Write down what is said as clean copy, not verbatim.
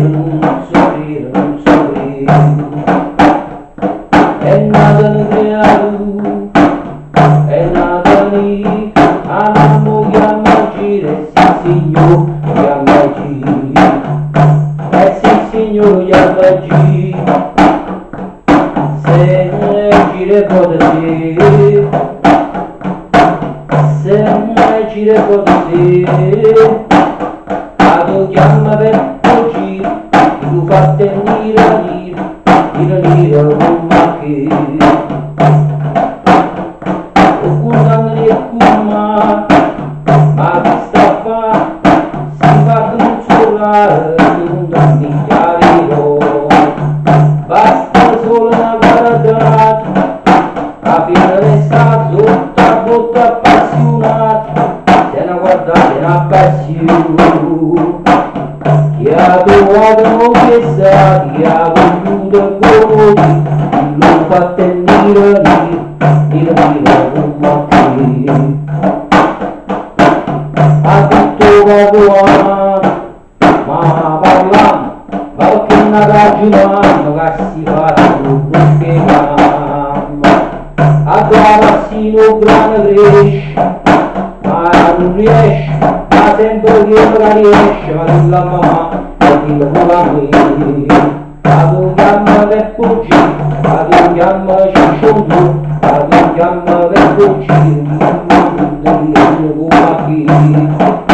non sorride, non sorride. È nata una creatura, è nata lì, andiamo chiama gire, sì signor, chiama gire. Sì signor, chiama gire. Se gire potete, se gire potete, tu chiama per oggi, tu fate nira come che occupano le cuma, ma chi sta fa, si fa consolare, non da migliaio, basta solo una guardata, a fine l'estate sotto a botta appassionata, se una guardata è una passione. Chi ha trovato non che sa, chi ha voluto colori, lo fa tenere come che. A tutto va ma parliamo, ma perché non ragionando che si fa tutto che chiama. A Gravassino grande cresce, ma non riesce, ma sempre che non riesce, ma non la mamma, ma chi lo vuole a me. La tua chiama per fuggire, la tua chiama cicciolo, la tua chiama per fuggire, non come chi.